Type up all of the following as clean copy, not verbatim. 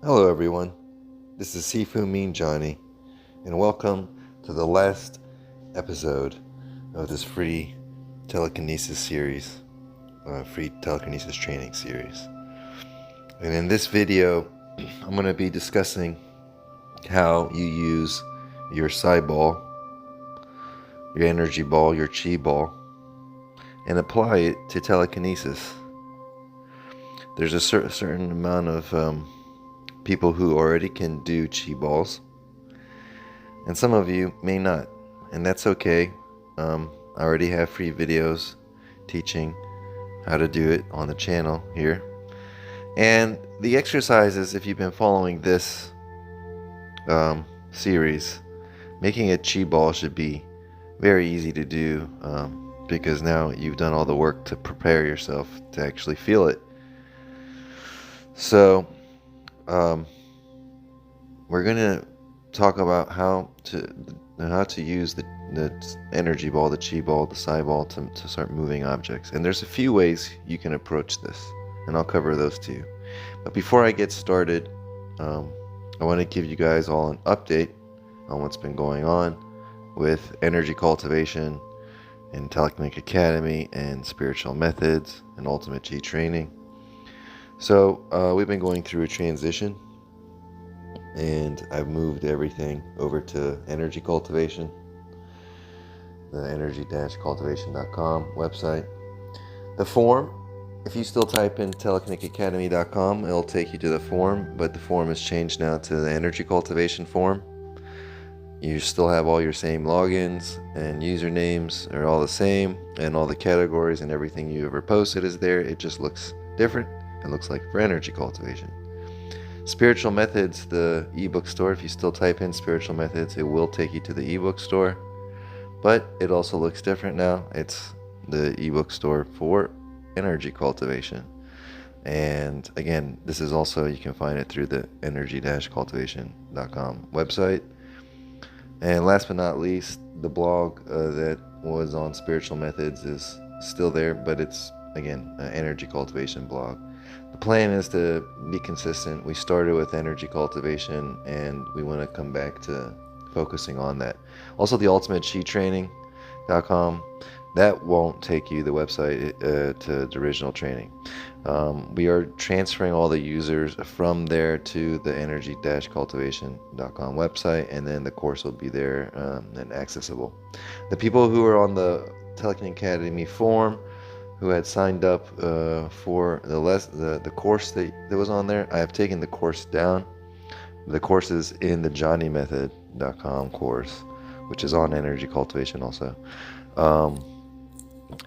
Hello everyone, this is Sifu Mean Johnny, and welcome to the last episode of this free telekinesis series, free telekinesis training series. And in this video, I'm going to be discussing how you use your psi ball, your energy ball, your chi ball, and apply it to telekinesis. There's a certain amount of people who already can do chi balls, and some of you may not, and that's okay. I already have free videos teaching how to do it on the channel here. And the exercises, if you've been following this series, making a chi ball should be very easy to do, because now you've done all the work to prepare yourself to actually feel it. So we're going to talk about how to use the energy ball, the chi ball, the psi ball to start moving objects. And there's a few ways you can approach this, and I'll cover those too. But before I get started, I want to give you guys all an update on what's been going on with energy cultivation in Telekinetic Academy and spiritual methods and ultimate chi training. So we've been going through a transition, and I've moved everything over to energy cultivation, the energy-cultivation.com website. The form, if you still type in telekineticacademy.com, it'll take you to the form, but the form has changed now to the energy cultivation form. You still have all your same logins and usernames are all the same, and all the categories and everything you ever posted is there. It just looks different. It looks like for energy cultivation. Spiritual Methods, the ebook store, if you still type in Spiritual Methods, it will take you to the ebook store, but it also looks different now. It's the ebook store for energy cultivation. And again, this is also, you can find it through the energy-cultivation.com website. And last but not least, the blog that was on Spiritual Methods is still there, but it's, again, an energy cultivation blog. The plan is to be consistent. We started with energy cultivation, and we want to come back to focusing on that. Also, the ultimate chi training.com, that won't take you, the website, to the original training. We are transferring all the users from there to the energy-cultivation.com website, and then the course will be there and accessible. The people who are on the Telekinetic Academy forum, who had signed up for the course that was on there, I have taken the course down. The course is in the johnnymethod.com course, which is on energy cultivation also.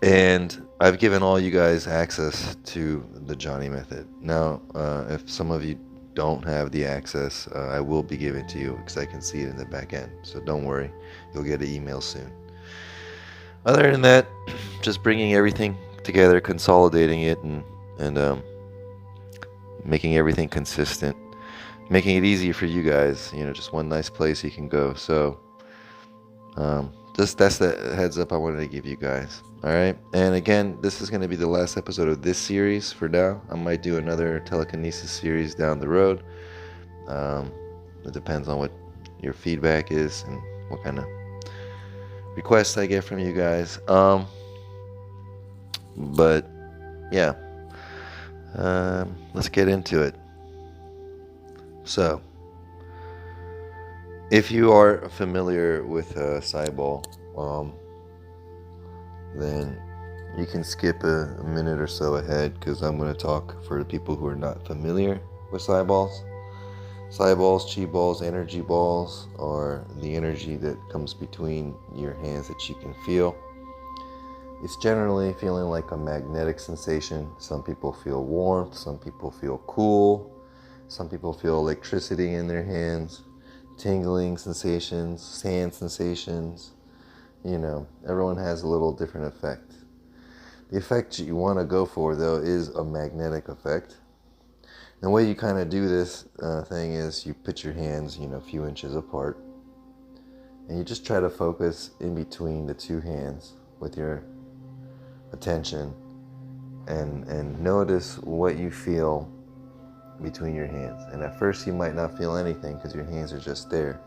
And I've given all you guys access to the Johnny Method. Now, if some of you don't have the access, I will be giving it to you because I can see it in the back end. So don't worry, you'll get an email soon. Other than that, just bringing everything together, consolidating it, and making everything consistent, making it easy for you guys. Just one nice place you can go. So that's the heads up I wanted to give you guys. All right, and again, this is going to be the last episode of this series for now. I might do another telekinesis series down the road. It depends on what your feedback is and what kind of requests I get from you guys. But yeah, let's get into it. So, if you are familiar with psi ball, then you can skip a minute or so ahead, because I'm going to talk for the people who are not familiar with psi balls. Psi balls, chi balls, energy balls are the energy that comes between your hands that you can feel. It's generally feeling like a magnetic sensation. Some people feel warmth, some people feel cool, some people feel electricity in their hands, tingling sensations, sand sensations. Everyone has a little different effect. The effect you want to go for, though, is a magnetic effect. The way you kind of do this thing is you put your hands, a few inches apart, and you just try to focus in between the two hands with your attention, and notice what you feel between your hands. And at first you might not feel anything because your hands are just there.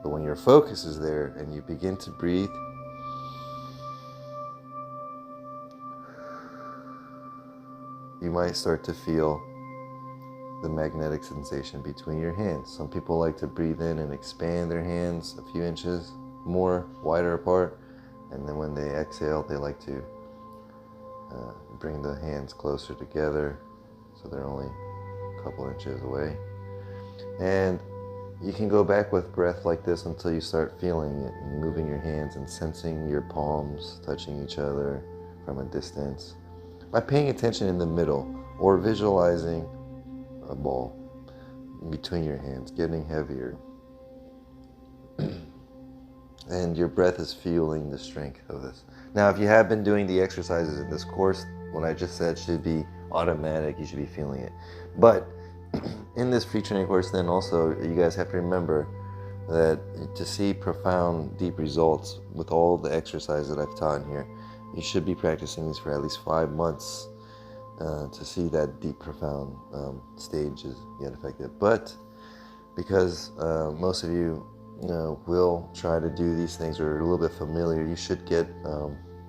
But when your focus is there and you begin to breathe, you might start to feel the magnetic sensation between your hands. Some people like to breathe in and expand their hands a few inches more, wider apart. And then when they exhale, they like to bring the hands closer together so they're only a couple inches away. And you can go back with breath like this until you start feeling it and moving your hands and sensing your palms touching each other from a distance by paying attention in the middle or visualizing a ball between your hands getting heavier. And your breath is fueling the strength of this. Now, if you have been doing the exercises in this course, what I just said should be automatic. You should be feeling it. But in this free training course, then also, you guys have to remember that to see profound, deep results with all the exercises that I've taught in here, you should be practicing these for at least 5 months to see that deep, profound stage is yet effective. But because most of you will try to do these things or are a little bit familiar, you should get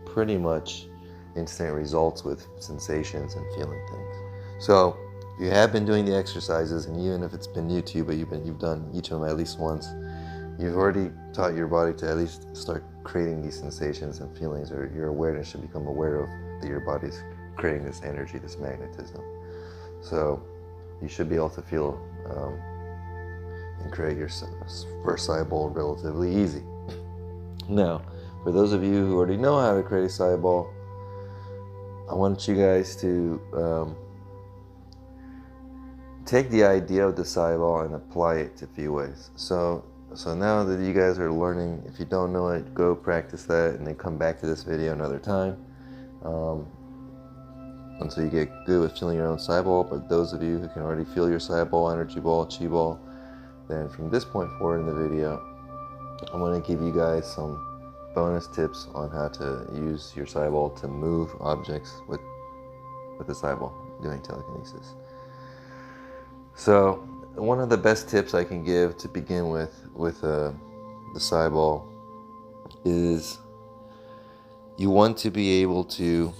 pretty much instant results with sensations and feeling things. So if you have been doing the exercises, and even if it's been new to you, but you've done each of them at least once, you've already taught your body to at least start creating these sensations and feelings, or your awareness should become aware of that your body's creating this energy, this magnetism. So you should be able to feel and create your first psi-ball relatively easy. Now, for those of you who already know how to create a psi-ball, I want you guys to take the idea of the psi-ball and apply it to a few ways. So now that you guys are learning, if you don't know it, go practice that and then come back to this video another time until you get good with feeling your own psi-ball. But those of you who can already feel your psi-ball, energy ball, chi ball, then from this point forward in the video, I'm going to give you guys some bonus tips on how to use your psi-ball to move objects with the psi-ball, doing telekinesis. So one of the best tips I can give to begin with the psi-ball is you want to be able to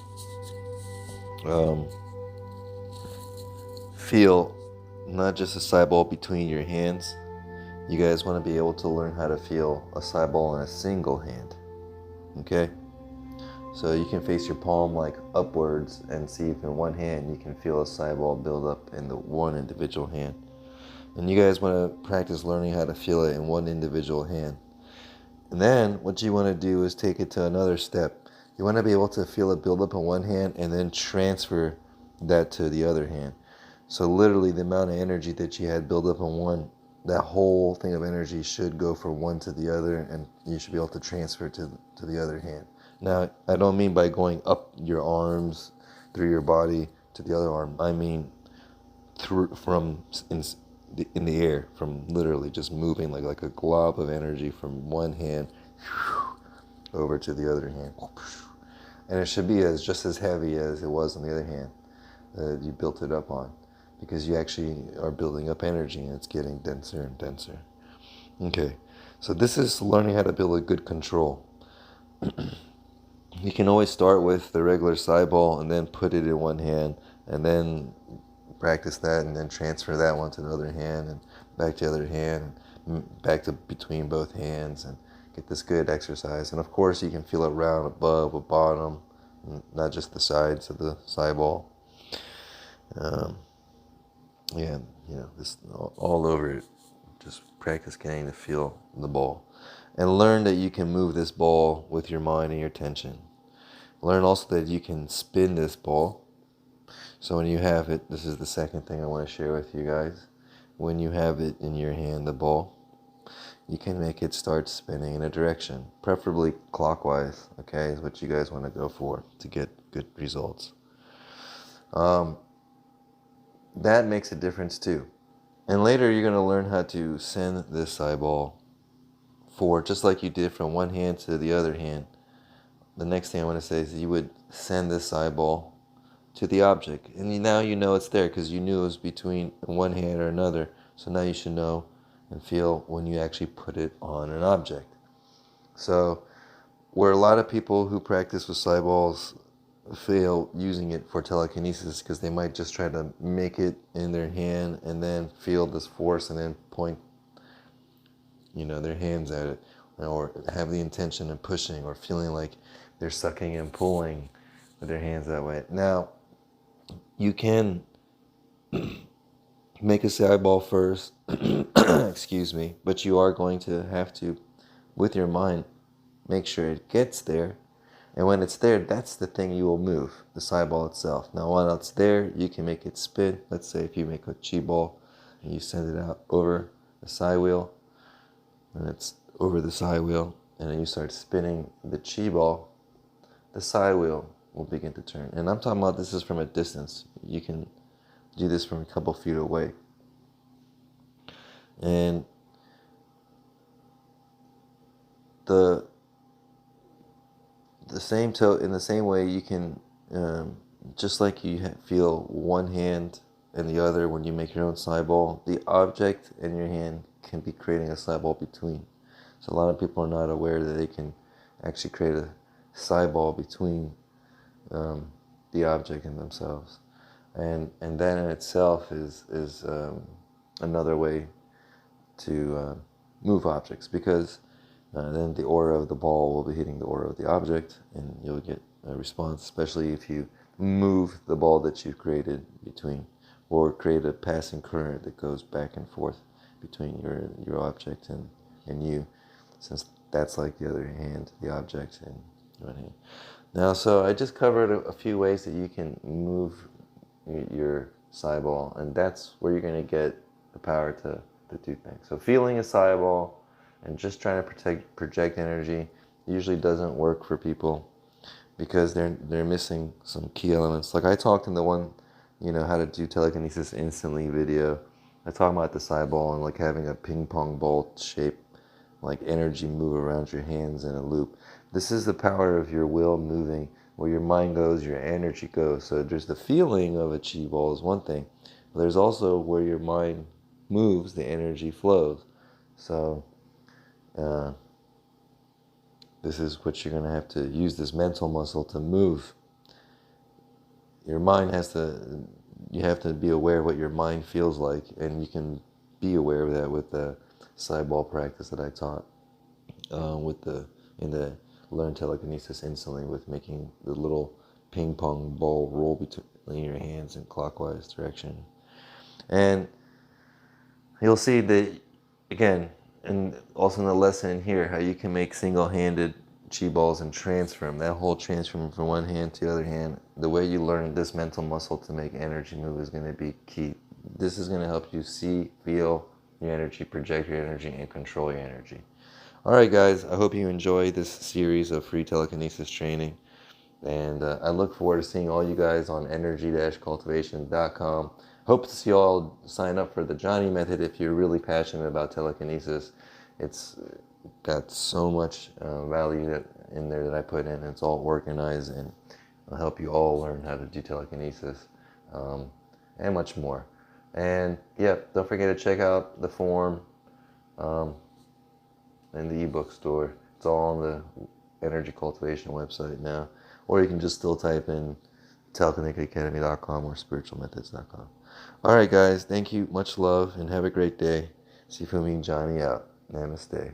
feel not just a psi-ball between your hands. You guys want to be able to learn how to feel a psi-ball in a single hand. Okay? So you can face your palm like upwards and see if in one hand you can feel a psi-ball build up in the one individual hand. And you guys want to practice learning how to feel it in one individual hand. And then what you want to do is take it to another step. You want to be able to feel it build up in one hand and then transfer that to the other hand. So literally the amount of energy that you had build up in one, that whole thing of energy should go from one to the other, and you should be able to transfer to the other hand. Now, I don't mean by going up your arms through your body to the other arm. I mean from in the air, from literally just moving like a glob of energy from one hand over to the other hand. And it should be just as heavy as it was on the other hand that you built it up on, because you actually are building up energy and it's getting denser and denser. Okay, so this is learning how to build a good control. You can always start with the regular psi-ball and then put it in one hand and then practice that and then transfer that one to the other hand and back to the other hand and back to between both hands and get this good exercise. And of course you can feel it round above or bottom, not just the sides of the psi-ball. Yeah, this all over it. Just practice getting to feel the ball. And learn that you can move this ball with your mind and your attention. Learn also that you can spin this ball. So when you have it, this is the second thing I want to share with you guys. When you have it in your hand, the ball, you can make it start spinning in a direction, preferably clockwise, okay, is what you guys want to go for to get good results. That makes a difference too. And later you're going to learn how to send this psi-ball forward, just like you did from one hand to the other hand. The next thing I want to say is you would send this psi-ball to the object. And now you know it's there because you knew it was between one hand or another. So now you should know and feel when you actually put it on an object. So where a lot of people who practice with psi balls fail using it for telekinesis because they might just try to make it in their hand and then feel this force and then point, their hands at it, or have the intention of pushing or feeling like they're sucking and pulling with their hands that way. Now, you can make a psi ball first, excuse me, but you are going to have to, with your mind, make sure it gets there. And when it's there, that's the thing you will move, the psi ball itself. Now, while it's there, you can make it spin. Let's say if you make a chi ball and you send it out over the psi-wheel, and it's over the psi-wheel, and then you start spinning the chi ball, the psi-wheel will begin to turn. And I'm talking about this is from a distance. You can do this from a couple feet away. And in the same way, you can, just like you feel one hand and the other when you make your own psi ball, the object and your hand can be creating a psi ball between. So a lot of people are not aware that they can actually create a psi ball between the object and themselves. And that in itself is another way to move objects, because then the aura of the ball will be hitting the aura of the object, and you'll get a response, especially if you move the ball that you've created between, or create a passing current that goes back and forth between your object and you, since that's like the other hand, the object, and one hand. Now, so I just covered a few ways that you can move your psi ball, and that's where you're going to get the power to do things. So feeling a psi ball and just trying to project energy usually doesn't work for people because they're missing some key elements. Like I talked in the one, how to do telekinesis instantly video. I talk about the psi ball and like having a ping pong ball shape, like energy move around your hands in a loop. This is the power of your will moving. Where your mind goes, your energy goes. So there's the feeling of a chi ball is one thing, but there's also where your mind moves, the energy flows. So this is what you're going to have to use, this mental muscle to move. Your mind you have to be aware of what your mind feels like, and you can be aware of that with the psi ball practice that I taught in the Learn Telekinesis Instantly, with making the little ping pong ball roll between your hands in clockwise direction. And you'll see that, again, and also in the lesson here, how you can make single-handed chi balls and transfer them. That whole transfer from one hand to the other hand, the way you learn this mental muscle to make energy move is going to be key. This is going to help you see, feel your energy, project your energy, and control your energy. All right, guys, I hope you enjoy this series of free telekinesis training. And I look forward to seeing all you guys on energy-cultivation.com. Hope to see you all sign up for the Johnny Method if you're really passionate about telekinesis. It's got so much value in there that I put in. It's all organized, and it'll help you all learn how to do telekinesis and much more. And yeah, don't forget to check out the forum in the ebook store. It's all on the Energy Cultivation website now. Or you can just still type in telekineticacademy.com or spiritualmethods.com. All right, guys. Thank you. Much love and have a great day. Sifumi Johnny out. Namaste.